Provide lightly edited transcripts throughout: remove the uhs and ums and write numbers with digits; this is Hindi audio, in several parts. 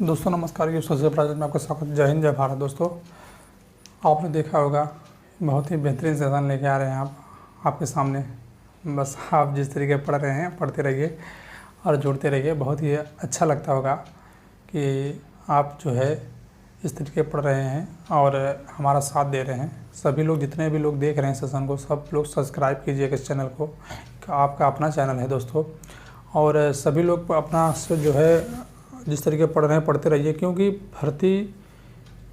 दोस्तों नमस्कार। ये सोशल प्रोजेक्ट में आपका स्वागत। जय हिंद, जय भारत। दोस्तों आपने देखा होगा बहुत ही बेहतरीन सेशन लेके आ रहे हैं आप आपके सामने। बस आप जिस तरीके पढ़ रहे हैं पढ़ते रहिए और जुड़ते रहिए। बहुत ही अच्छा लगता होगा कि आप जो है इस तरीके पढ़ रहे हैं और हमारा साथ दे रहे हैं। सभी लोग, जितने भी लोग देख रहे हैं सेशन को, सब लोग सब्सक्राइब कीजिएगा इस चैनल को। आपका अपना चैनल है दोस्तों, और सभी लोग अपना जो है जिस तरीके पढ़ रहे हैं पढ़ते रहिए, क्योंकि भर्ती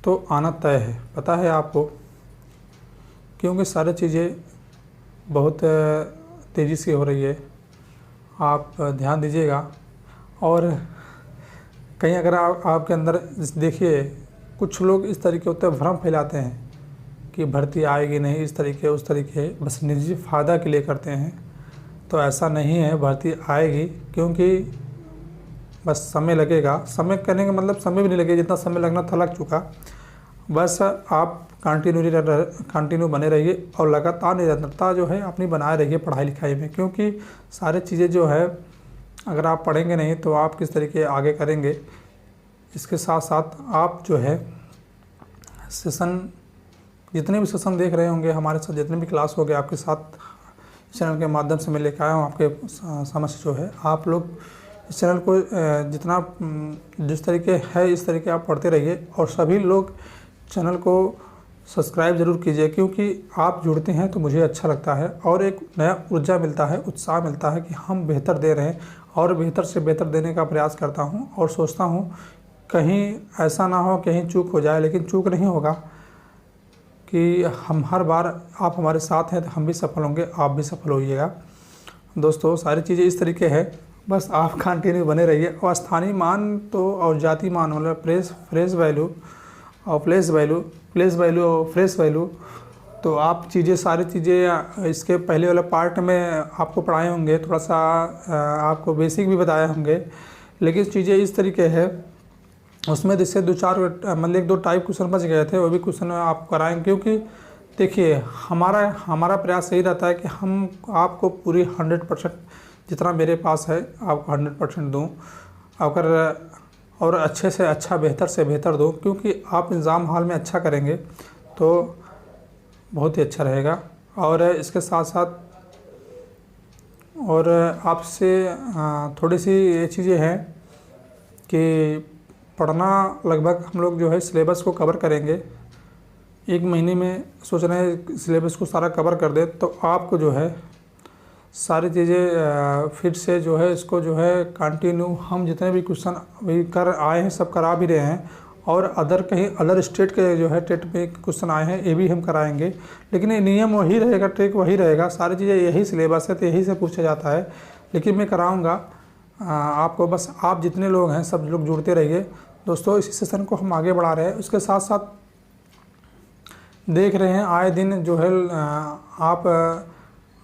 तो आना तय है, पता है आपको। क्योंकि सारी चीज़ें बहुत तेज़ी से हो रही है, आप ध्यान दीजिएगा। और कहीं अगर आपके अंदर देखिए, कुछ लोग इस तरीके होते हैं, भ्रम फैलाते हैं कि भर्ती आएगी नहीं, इस तरीके उस तरीके, बस निजी फ़ायदा के लिए करते हैं। तो ऐसा नहीं है, भर्ती आएगी, क्योंकि बस समय लगेगा। समय करने का मतलब समय भी नहीं लगेगा, जितना समय लगना था लग चुका। बस आप कंटिन्यू बने रहिए और लगातार निरंतरता जो है अपनी बनाए रहिए पढ़ाई लिखाई में। क्योंकि सारी चीज़ें जो है अगर आप पढ़ेंगे नहीं तो आप किस तरीके आगे करेंगे। इसके साथ साथ आप जो है सेशन, जितने भी सेशन देख रहे होंगे हमारे साथ, जितने भी क्लास हो गए आपके साथ चैनल के माध्यम से मैं लेकर आया हूँ आपके समझ जो है। आप लोग इस चैनल को जितना जिस तरीके है इस तरीके आप पढ़ते रहिए, और सभी लोग चैनल को सब्सक्राइब ज़रूर कीजिए। क्योंकि आप जुड़ते हैं तो मुझे अच्छा लगता है और एक नया ऊर्जा मिलता है, उत्साह मिलता है कि हम बेहतर दे रहे हैं, और बेहतर से बेहतर देने का प्रयास करता हूं। और सोचता हूं कहीं ऐसा ना हो, कहीं चूक हो जाए, लेकिन चूक नहीं होगा कि हम हर बार आप हमारे साथ हैं तो हम भी सफल होंगे, आप भी सफल होइएगा। दोस्तों सारी चीज़ें इस तरीके है, बस आप कंटिन्यू बने रहिए। और स्थानीय मान तो और जाति मान मतलब फ्रेश वैल्यू और प्लेस वैल्यू और फ्रेश वैल्यू, तो आप चीज़ें सारी चीज़ें इसके पहले वाले पार्ट में आपको पढ़ाए होंगे, थोड़ा सा आपको बेसिक भी बताए होंगे। लेकिन चीज़ें इस तरीके है, उसमें जैसे दो चार मतलब एक दो टाइप क्वेश्चन बच गए थे, वो भी क्वेश्चन आप कराएंगे। क्योंकि देखिए हमारा प्रयास यही रहता है कि हम आपको पूरी 100% जितना मेरे पास है आपको 100% दूँ, अगर और अच्छे से अच्छा, बेहतर से बेहतर दूँ। क्योंकि आप एग्ज़ाम हॉल में अच्छा करेंगे तो बहुत ही अच्छा रहेगा। और इसके साथ साथ और आपसे थोड़ी सी ये चीज़ें हैं कि पढ़ना लगभग हम लोग जो है सिलेबस को कवर करेंगे। 1 महीने में सोच रहे हैं सिलेबस को सारा कवर कर दे, तो आपको जो है सारी चीज़ें फिर से जो है इसको जो है कंटिन्यू हम जितने भी क्वेश्चन अभी कर आए हैं सब करा भी रहे हैं। और अदर स्टेट के जो है टेट में क्वेश्चन आए हैं ये भी हम कराएंगे। लेकिन ये नियम वही रहेगा, ट्रिक वही रहेगा, सारी चीज़ें यही सिलेबस है तो यही से पूछा जाता है। लेकिन मैं कराऊँगा आपको, बस आप जितने लोग हैं सब लोग जुड़ते रहिए। दोस्तों इसी सेशन को हम आगे बढ़ा रहे हैं। उसके साथ साथ देख रहे हैं आए दिन जो है आप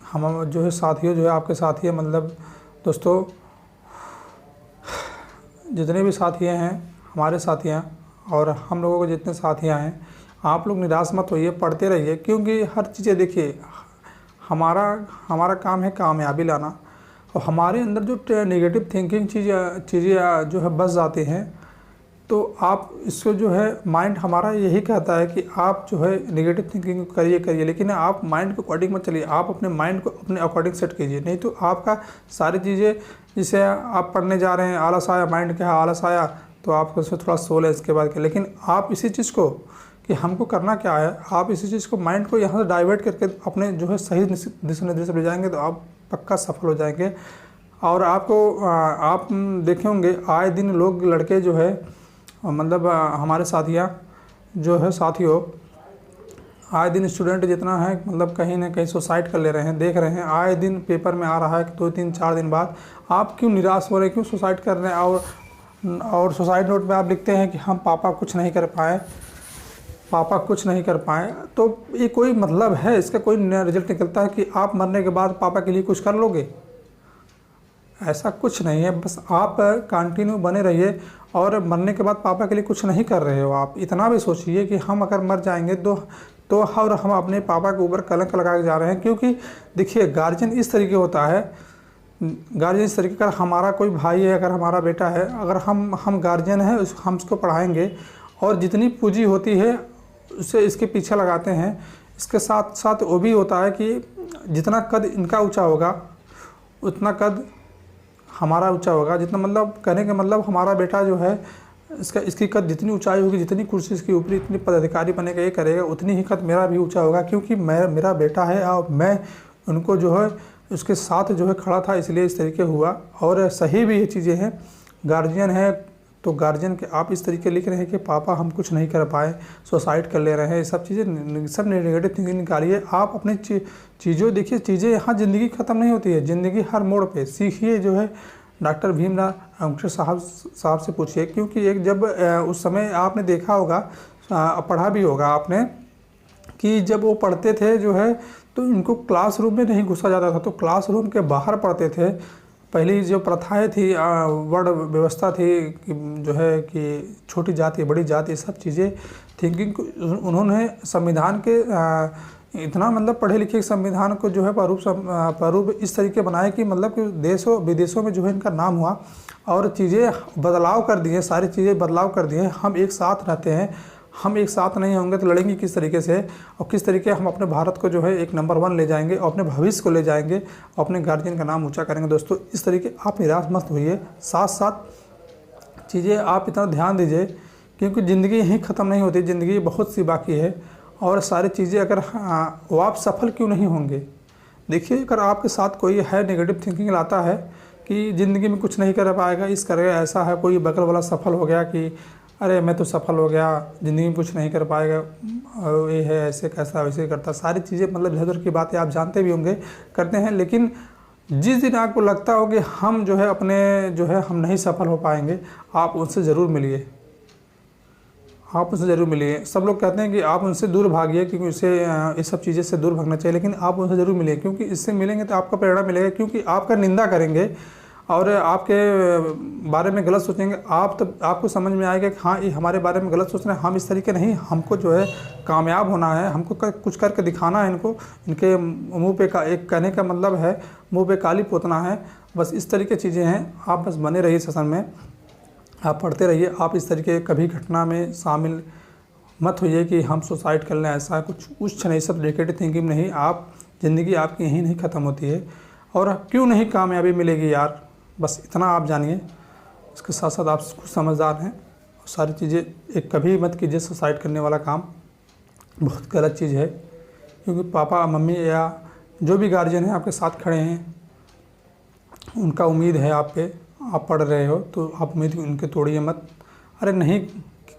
हम जो है साथियों जो है आपके साथी है, मतलब दोस्तों जितने भी साथी हैं हमारे साथियाँ और हम लोगों के जितने साथियाँ हैं, आप लोग निराश मत होइए, पढ़ते रहिए। क्योंकि हर चीज़ें देखिए हमारा काम है कामयाबी लाना, और हमारे अंदर जो नेगेटिव थिंकिंग चीज़ें जो है बस जाती हैं, तो आप इसको जो है माइंड हमारा यही कहता है कि आप जो है नेगेटिव थिंकिंग करिए। लेकिन आप माइंड के अकॉर्डिंग मत चलिए, आप अपने माइंड को अपने अकॉर्डिंग सेट कीजिए। नहीं तो आपका सारी चीज़ें, जिसे आप पढ़ने जा रहे हैं आलस आया, माइंड क्या आलस आया, तो आपको उसमें थोड़ा सोल है इसके बाद के। लेकिन आप इसी चीज़ को कि हमको करना क्या है, आप इसी चीज़ को माइंड को यहाँ से डाइवर्ट करके अपने जो है सही दिशा निर्देश ले जाएंगे तो आप पक्का सफल हो जाएंगे। और आपको आप देखे होंगे आए दिन लोग लड़के जो है मतलब हमारे साथियाँ जो है साथियों, आए दिन स्टूडेंट जितना है मतलब कहीं ना कहीं सुसाइड कर ले रहे हैं। देख रहे हैं आए दिन पेपर में आ रहा है कि 2-3-4 दिन बाद आप क्यों निराश हो रहे हैं, क्यों सुसाइड कर रहे हैं। और सुसाइड नोट में आप लिखते हैं कि हम पापा कुछ नहीं कर पाए। तो ये कोई मतलब है, इसका कोई रिजल्ट निकलता है कि आप मरने के बाद पापा के लिए कुछ कर लोगे? ऐसा कुछ नहीं है। बस आप कंटिन्यू बने रहिए, और मरने के बाद पापा के लिए कुछ नहीं कर रहे हो। आप इतना भी सोचिए कि हम अगर मर जाएंगे तो हम अपने पापा के ऊपर कलंक लगा के जा रहे हैं। क्योंकि देखिए गार्जियन इस तरीके होता है गार्जियन इस तरीके का, हमारा कोई भाई है, अगर हमारा बेटा है, अगर हम गार्जियन हैं, हम उसको पढ़ाएंगे और जितनी पूंजी होती है उसे इसके पीछे लगाते हैं। इसके साथ साथ वो भी होता है कि जितना कद इनका ऊंचा होगा उतना कद हमारा ऊंचा होगा। जितना मतलब कहने का मतलब हमारा बेटा जो है इसकी कद जितनी ऊंचाई होगी, जितनी कुर्सी इसकी ऊपरी, इतनी पदाधिकारी बनेगा, ये करेगा, उतनी ही कद मेरा भी ऊंचा होगा, क्योंकि मेरा बेटा है और मैं उनको जो है उसके साथ जो है खड़ा था, इसलिए इस तरीके हुआ। और सही भी ये चीज़ें हैं। गार्जियन है तो गार्जियन के आप इस तरीके लिख रहे हैं कि पापा हम कुछ नहीं कर पाए, सुसाइड कर ले रहे हैं, ये सब चीज़ें, सब नेगेटिव थिंकिंग निकालिए। आप अपनी चीज़ों देखिए, चीज़ें यहाँ ज़िंदगी ख़त्म नहीं होती है, ज़िंदगी हर मोड़ पे सीखिए। जो है डॉक्टर भीमराव अम्बेडकर साहब से पूछिए, क्योंकि एक जब उस समय आपने देखा होगा, पढ़ा भी होगा आपने, कि जब वो पढ़ते थे जो है तो इनको क्लासरूम में नहीं घुसा जाता था, तो क्लासरूम के बाहर पढ़ते थे। पहली जो प्रथाएं थी, वर्ण व्यवस्था थी कि जो है कि छोटी जाति बड़ी जाति, सब चीज़ें थिंकिंग उन्होंने संविधान के इतना मतलब पढ़े लिखे संविधान को जो है प्रारूप इस तरीके बनाए कि मतलब कि देशों विदेशों में जो है इनका नाम हुआ और चीज़ें बदलाव कर दिए, सारी चीज़ें बदलाव कर दिए। हम एक साथ रहते हैं, हम एक साथ नहीं होंगे तो लड़ेंगे किस तरीके से, और किस तरीके हम अपने भारत को जो है एक नंबर 1 ले जाएंगे और अपने भविष्य को ले जाएंगे और अपने गार्जियन का नाम ऊंचा करेंगे। दोस्तों इस तरीके आप निराश मत होइए, साथ साथ चीज़ें आप इतना ध्यान दीजिए, क्योंकि ज़िंदगी यहीं ख़त्म नहीं होती, ज़िंदगी बहुत सी बाकी है। और सारी चीज़ें अगर वो आप सफल क्यों नहीं होंगे। देखिए अगर आपके साथ कोई है नेगेटिव थिंकिंग लाता है कि ज़िंदगी में कुछ नहीं कर पाएगा, इस करेगा, ऐसा है, कोई बगल वाला सफल हो गया कि अरे मैं तो सफल हो गया, ज़िंदगी में कुछ नहीं कर पाएगा, ये है, ऐसे कैसा वैसे करता, सारी चीज़ें मतलब इधर उधर की बातें आप जानते भी होंगे, करते हैं। लेकिन जिस दिन आपको लगता हो कि हम जो है अपने जो है हम नहीं सफल हो पाएंगे, आप उनसे ज़रूर मिलिए, आप उनसे ज़रूर मिलिए। सब लोग कहते हैं कि आप उनसे दूर भागिए, क्योंकि उससे इस सब चीज़ें से दूर भागना चाहिए, लेकिन आप उनसे ज़रूर मिलिए, क्योंकि इससे मिलेंगे तो आपका प्रेरणा मिलेगा। क्योंकि आपका निंदा करेंगे और आपके बारे में गलत सोचेंगे, आप तब आपको समझ में आएगा कि हाँ ये हमारे बारे में गलत सोच रहे हैं, हम इस तरीके नहीं, हमको जो है कामयाब होना है, हमको कुछ करके दिखाना है इनको, इनके मुँह पे का एक कहने का मतलब है मुँह पे काली पोतना है। बस इस तरीके चीज़ें हैं। आप बस बने रहिए सेशन में, आप पढ़ते रहिए। आप इस तरीके कभी घटना में शामिल मत होइए कि हम सुसाइड कर लें, ऐसा कुछ नहीं, सब नेगेटिव थिंकिंग नहीं। आप ज़िंदगी आपकी यहीं नहीं ख़त्म होती है, और क्यों नहीं कामयाबी मिलेगी यार, बस इतना आप जानिए। इसके साथ साथ आप कुछ समझदार हैं, और सारी चीज़ें एक कभी मत कीजिए सुसाइड करने वाला काम, बहुत गलत चीज़ है। क्योंकि पापा मम्मी या जो भी गार्जियन है आपके साथ खड़े हैं, उनका उम्मीद है आप पे, आप पढ़ रहे हो तो आप उम्मीद उनके तोड़िए मत। अरे नहीं,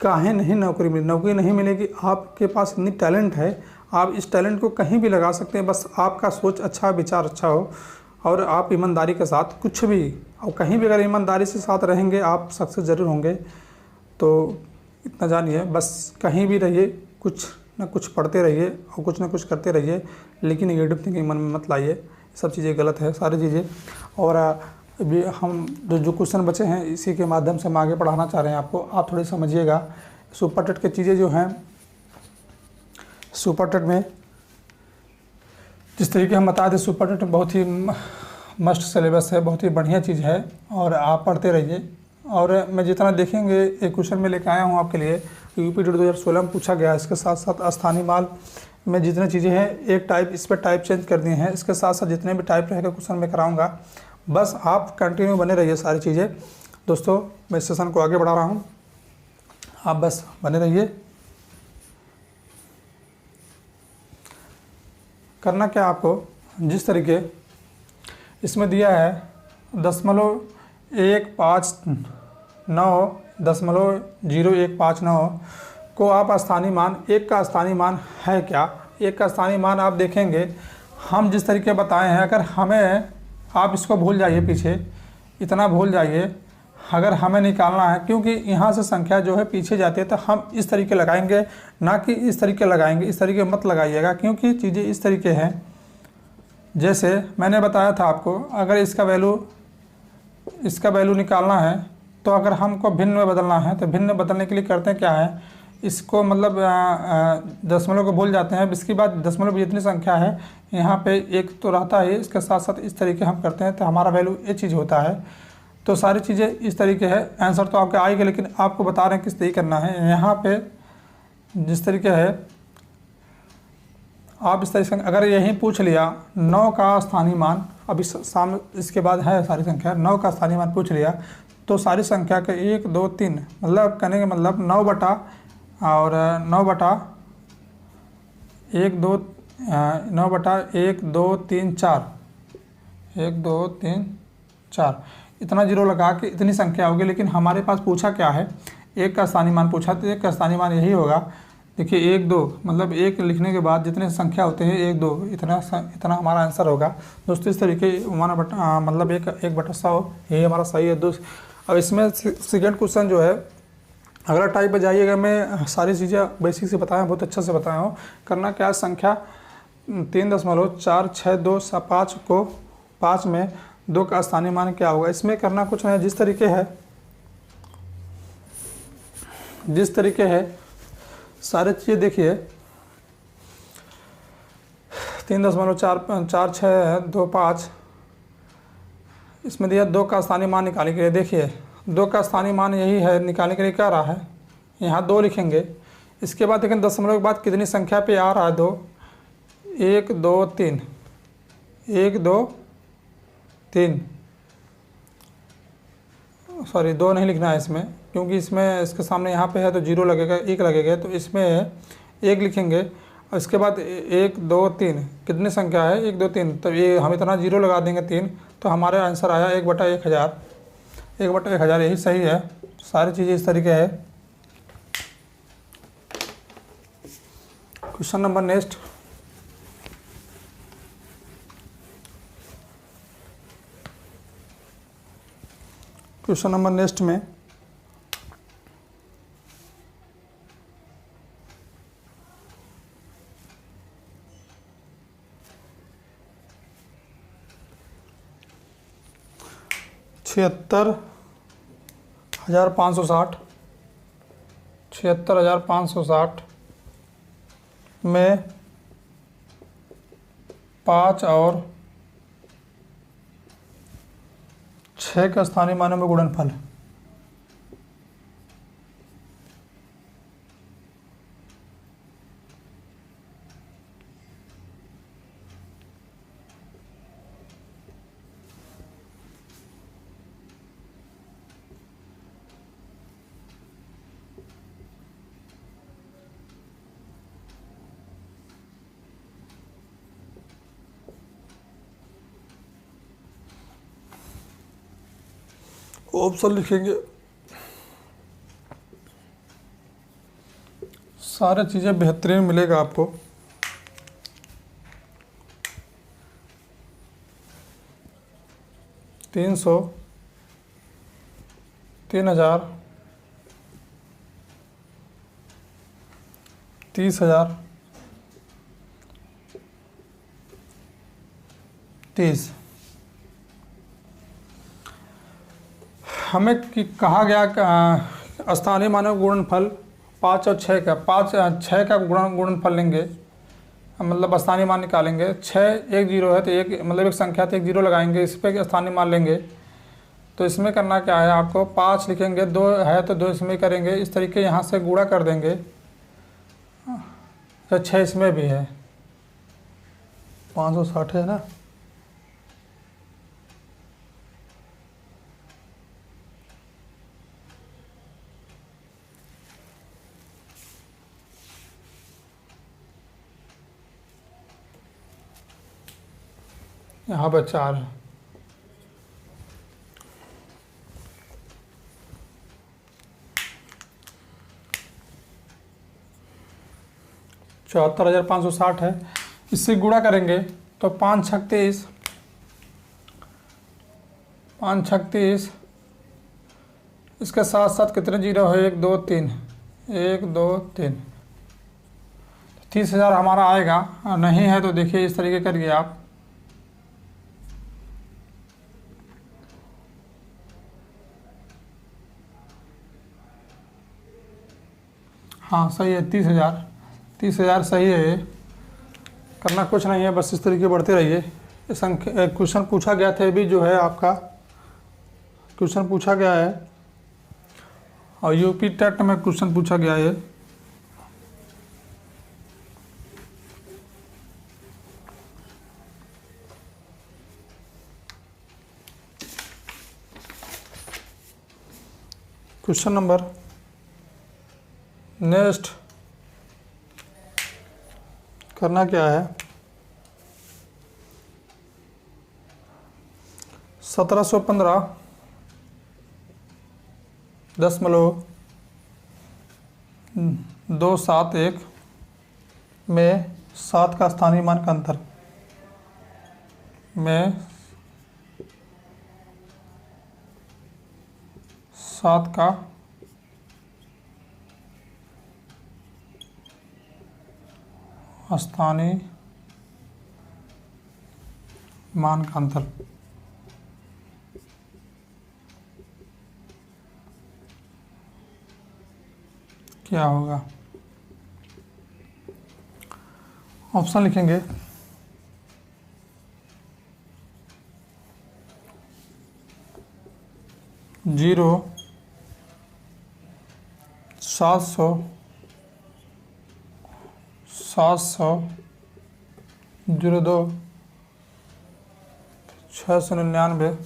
काहे नहीं नौकरी मिली, नौकरी नहीं मिलेगी, आपके पास इतनी टैलेंट है, आप इस टैलेंट को कहीं भी लगा सकते हैं। बस आपका सोच अच्छा, विचार अच्छा हो, और आप ईमानदारी के साथ कुछ भी और कहीं भी अगर ईमानदारी से साथ रहेंगे, आप सक्सेस ज़रूर होंगे। तो इतना जानिए, बस कहीं भी रहिए, कुछ ना कुछ पढ़ते रहिए और कुछ ना कुछ करते रहिए, लेकिन नेगेटिव थिंकिंग मन में मत लाइए, सब चीज़ें गलत है सारी चीज़ें। और अभी हम जो क्वेश्चन बचे हैं इसी के माध्यम से हम आगे पढ़ाना चाह रहे हैं आपको, आप थोड़ी समझिएगा। सुपर टेट की चीज़ें जो हैं, सुपर टेट में जिस तरीके हम बता दें, सुपर टेट बहुत ही मस्ट सिलेबस है, बहुत ही बढ़िया चीज़ है, और आप पढ़ते रहिए। और मैं जितना देखेंगे एक क्वेश्चन में लेकर आया हूँ आपके लिए, यूपी 2016 में पूछा गया। इसके साथ साथ स्थानीय माल में जितनी चीज़ें हैं, एक टाइप इस पर टाइप चेंज कर दिए हैं। इसके साथ साथ जितने भी टाइप रहेगा क्वेश्चन में कराऊंगा, बस आप कंटिन्यू बने रहिए सारी चीज़ें। दोस्तों मैं इस सेशन को आगे बढ़ा रहा हूँ, आप बस बने रहिए। करना क्या आपको, जिस तरीके इसमें दिया है 0.159.0.159 को आप स्थानीय मान, एक का स्थानीय मान है क्या, एक का स्थानीय मान आप देखेंगे। हम जिस तरीके बताए हैं, अगर हमें, आप इसको भूल जाइए, पीछे इतना भूल जाइए, अगर हमें निकालना है, क्योंकि यहाँ से संख्या जो है पीछे जाती है, तो हम इस तरीके लगाएंगे, ना कि इस तरीके लगाएंगे। इस तरीके मत लगाइएगा, क्योंकि चीज़ें इस तरीके हैं। जैसे मैंने बताया था आपको, अगर इसका वैल्यू निकालना है, तो अगर हमको भिन्न में बदलना है, तो भिन्न बदलने के लिए करते हैं क्या है, इसको मतलब दशमलव को भूल जाते हैं। इसके बाद दशमलव जितनी संख्या है यहाँ पे एक तो रहता है, इसके साथ साथ इस तरीके हम करते हैं तो हमारा वैल्यू ये चीज़ होता है। तो सारी चीज़ें इस तरीके है। आंसर तो आपके आएगा, लेकिन आपको बता रहे हैं किस तरीके करना है। यहाँ पे जिस तरीके है आप इस तरीके से, अगर यही पूछ लिया 9 का स्थानीय मान, अभी सामने इसके बाद है सारी संख्या, 9 का स्थानीय मान पूछ लिया तो सारी संख्या के 1 2 3 मतलब कहने का मतलब 9 बटा और 9 बटा 1 2 9 बटा 1 2 3 4 1 2 3 4 इतना जीरो लगा के इतनी संख्या होगी। लेकिन हमारे पास पूछा क्या है, एक का स्थानीय मान पूछा, तो एक का स्थानीय मान यही होगा। देखिए 1 2 मतलब एक लिखने के बाद जितने संख्या होते हैं 1 2 इतना हमारा आंसर होगा दोस्तों। इस तरीके हमारा बटा मतलब 1 बटा 100 यही हमारा सही है दोस्त। अब इसमें सेकंड क्वेश्चन जो है अगला टाइप पे जाइएगा। मैं सारी चीज़ें बेसिक से बताया, बहुत अच्छे से बताया हूँ। करना क्या, संख्या 3.462 को 5 में 2 का स्थानीय मान क्या होगा। इसमें करना कुछ नहीं, जिस तरीके है सारे चीज़ें देखिए। 3.462 इसमें दिया 2 का स्थानीय मान निकालने के लिए। देखिए 2 का स्थानीय मान यही है, निकालने के लिए क्या रहा है, यहाँ 2 लिखेंगे। इसके बाद देखें दशमलव के बाद कितनी संख्या पे आ रहा है 2, 1 2 3 1 2 3 सॉरी 2 नहीं लिखना है इसमें, क्योंकि इसमें इसके सामने यहाँ पे है तो 0 लगेगा, 1 लगेगा, तो इसमें 1 लिखेंगे। और इसके बाद 1 2 3 कितनी संख्या है 1 2 3, तो ये हम इतना 0 लगा देंगे 3, तो हमारे आंसर आया 1/1000। 1/1000 यही सही है। सारी चीज़ें इस तरीके है। Question number next. Question number next में छिहत्तर 7560 में 5 और 6 का स्थानीय मानों में गुणनफल। ऑप्शन लिखेंगे, सारी चीज़ें बेहतरीन मिलेगा आपको। तीन 3000 30,000 30। हमें कहा गया स्थानीय मानव गुणनफल 5 और 6 का, 6 का गुणनफल लेंगे, मतलब स्थानीय मान निकालेंगे। 6 1 0 है तो एक मतलब एक संख्या तो 1 0 लगाएंगे, इस पर स्थानीय मान लेंगे। तो इसमें करना क्या है, आपको 5 लिखेंगे, 2 है तो 2 इसमें करेंगे, इस तरीके यहाँ से गुणा कर देंगे। तो 6 इसमें भी है, 560 है ना। यहाँ पर 4 है। चौहत्तर 560 है, इससे गुणा करेंगे तो 5 छक 23, 5 छक 23। इसके साथ साथ कितने जीरो है, 1 2 3 1 2 3, 30,000 हमारा आएगा। नहीं है तो देखिए इस तरीके करिए आप, हाँ सही है, 30,000। 30,000 सही है ये। करना कुछ नहीं है, बस इस तरीके बढ़ते रहिए। संख्या क्वेश्चन पूछा गया था, ये भी जो है आपका क्वेश्चन पूछा गया है और यूपी टेट में क्वेश्चन पूछा गया है। क्वेश्चन नंबर नेक्स्ट करना क्या है, 1715.271 में 7 का स्थानीय मान का अंतर में 7 का स्थानीय मान का अंतर क्या होगा। ऑप्शन लिखेंगे, जीरो, 700, 02, 699,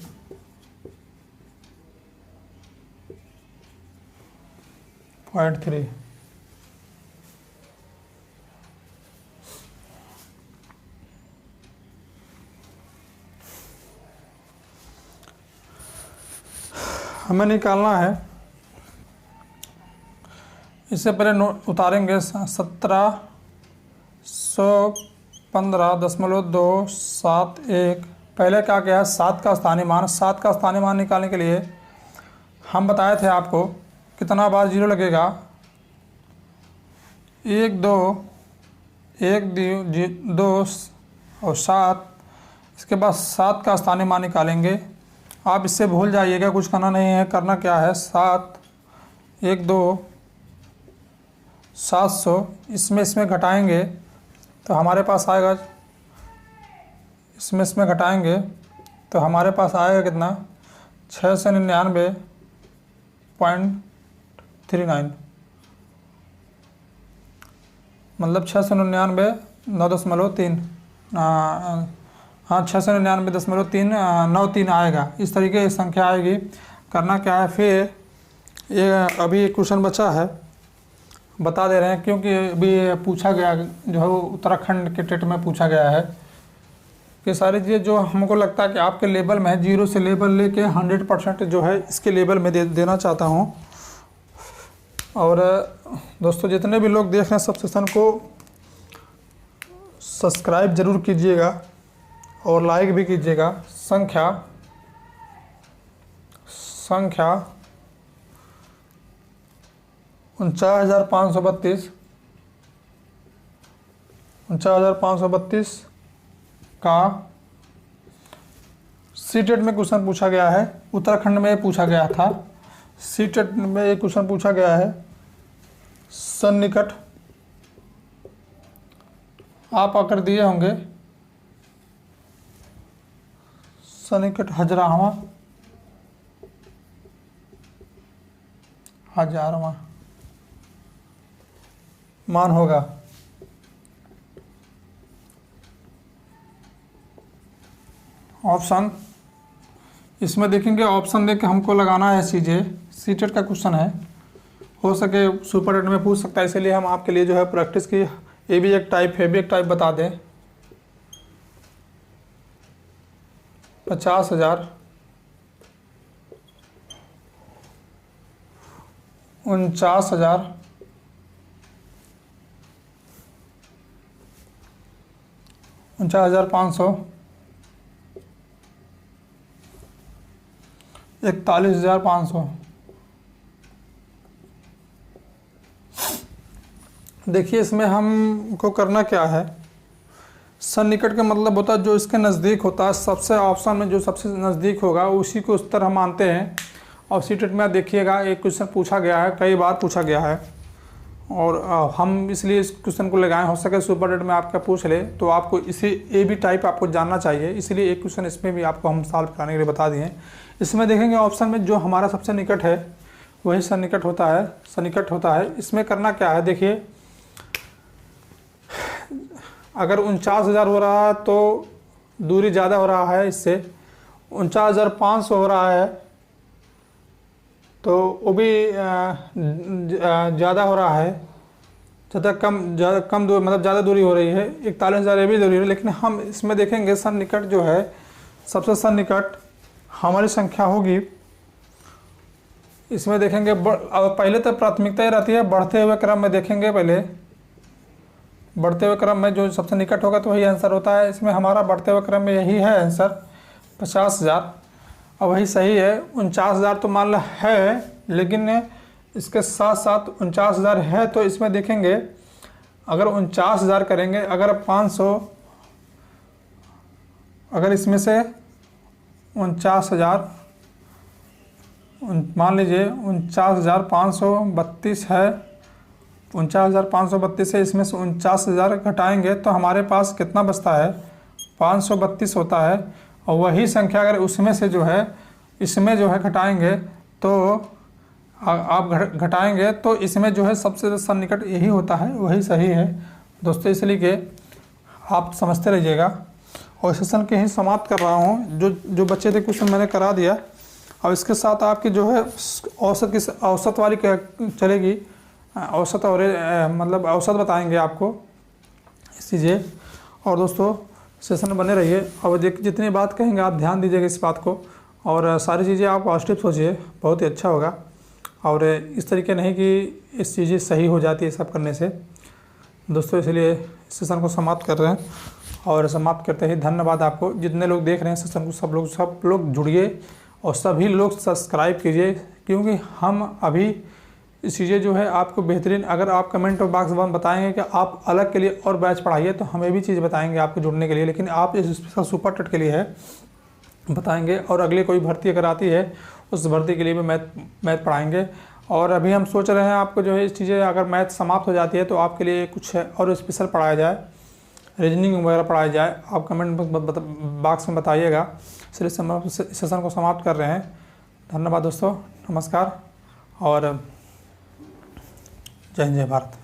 0.3। हमें निकालना है, इससे पहले नोट उतारेंगे 1715.271। पहले क्या किया है, 7 का स्थानीय मान। 7 का स्थानीय मान निकालने के लिए हम बताए थे आपको कितना बार जीरो लगेगा, 1 2 1 2 और 7। इसके बाद 7 का स्थानीय मान निकालेंगे। आप इससे भूल जाइएगा, कुछ करना नहीं है। करना क्या है, 7 1 2 700, इसमें घटाएंगे तो हमारे पास आएगा, इसमें घटाएंगे तो हमारे पास आएगा कितना, 699.39, मतलब 699 9.3, हाँ 699.393 आएगा। इस तरीके की संख्या आएगी। करना क्या है, फिर ये अभी एक क्वेश्चन बचा है, बता दे रहे हैं क्योंकि अभी पूछा गया जो है वो उत्तराखंड के टेट में पूछा गया है कि सारी चीज़ें जो हमको लगता है कि आपके लेवल में है, 0 से लेवल लेके 100% जो है इसके लेवल में देना चाहता हूँ। और दोस्तों जितने भी लोग देख रहे हैं सब सेशन को सब्सक्राइब ज़रूर कीजिएगा और लाइक भी कीजिएगा। संख्या 49,532 का सीटेट में क्वेश्चन पूछा गया है। उत्तराखंड में पूछा गया था, सीटेट में एक क्वेश्चन पूछा गया है। सन्निकट आप आकर दिए होंगे, सन्निकट हजरावा मान होगा। ऑप्शन इसमें देखेंगे, ऑप्शन देख के हमको लगाना है चीज़ें। सीटेट का क्वेश्चन है, हो सके सुपर टेट में पूछ सकता है, इसलिए हम आपके लिए जो है प्रैक्टिस की। ये भी एक टाइप है, भी एक टाइप बता दें। 50,000, 49,000, 49,500, 41,500। देखिए इसमें हमको करना क्या है, सन्निकट का मतलब होता है जो इसके नज़दीक होता है, सबसे ऑप्शन में जो सबसे नज़दीक होगा उसी को उत्तर हम मानते हैं। और सीटेट में देखिएगा एक क्वेश्चन पूछा गया है, कई बार पूछा गया है। और हम इसलिए इस क्वेश्चन को लगाए, हो सके सुपर डेट में आपका पूछ ले तो आपको इसी ए बी टाइप आपको जानना चाहिए, इसीलिए एक क्वेश्चन इसमें भी आपको हम सॉल्व कराने के लिए बता दिए। इसमें देखेंगे ऑप्शन में जो हमारा सबसे निकट है वही सन्निकट होता है। इसमें करना क्या है, देखिए अगर 49,000 हो रहा है तो दूरी ज़्यादा हो रहा है, इससे 49,500 हो रहा है तो वो भी ज़्यादा हो रहा है, ज़्यादा कम दूर मतलब ज़्यादा दूरी हो रही है। 41,000 ये भी दूरी है, लेकिन हम इसमें देखेंगे सन्निकट जो है, सबसे सन्निकट हमारी संख्या होगी। इसमें देखेंगे अब पहले तो प्राथमिकता ही रहती है, बढ़ते हुए क्रम में देखेंगे, पहले बढ़ते हुए क्रम में जो सबसे निकट होगा तो वही आंसर होता है। इसमें हमारा बढ़ते हुए क्रम में यही है आंसर 50,000, और वही सही है। 49,000 तो मान लो है, लेकिन इसके साथ साथ 49,000 है तो इसमें देखेंगे अगर 49,000 करेंगे, अगर 500, अगर इसमें से 49,000 मान लीजिए 49,532 है, 49,532 है, इसमें से 49,000 घटाएंगे तो हमारे पास कितना बचता है, 532 होता है। और वही संख्या अगर उसमें से जो है इसमें जो है घटाएंगे तो आप घटाएंगे तो इसमें जो है सबसे सन्निकट यही होता है, वही सही है दोस्तों। इसलिए कि आप समझते रहिएगा। और सेशन के ही समाप्त कर रहा हूँ, जो बच्चे थे क्वेश्चन मैंने करा दिया। अब इसके साथ आपकी जो है औसत वाली चलेगी, औसत और मतलब औसत बताएंगे आपको इस चीज़ें। और दोस्तों सेशन बने रहिए, और जितनी बात कहेंगे आप ध्यान दीजिएगा इस बात को, और सारी चीज़ें आप पॉजिटिव सोचिए, बहुत ही अच्छा होगा। और इस तरीके नहीं कि इस चीज़ें सही हो जाती है सब करने से दोस्तों। इसलिए सेशन को समाप्त कर रहे हैं, और समाप्त करते ही धन्यवाद आपको जितने लोग देख रहे हैं सेशन को, सब लोग जुड़िए और सभी लोग सब्सक्राइब कीजिए, क्योंकि हम अभी इस चीज़ें जो है आपको बेहतरीन, अगर आप कमेंट बॉक्स में बताएंगे कि आप अलग के लिए और बैच पढ़ाइए तो हमें भी चीज़ बताएंगे आपको जुड़ने के लिए, लेकिन आप इस स्पेशल सुपर टेट के लिए है बताएंगे। और अगली कोई भर्ती अगर आती है उस भर्ती के लिए भी मैथ पढ़ाएंगे। और अभी हम सोच रहे हैं आपको जो है इस चीज़ें अगर मैथ समाप्त हो जाती है तो आपके लिए कुछ और स्पेशल पढ़ाया जाए, रीजनिंग वगैरह पढ़ाया जाए, आप कमेंट बॉक्स में बताइएगा। इसलिए सेशन को समाप्त कर रहे हैं। धन्यवाद दोस्तों, नमस्कार और जय हिंद जय भारत।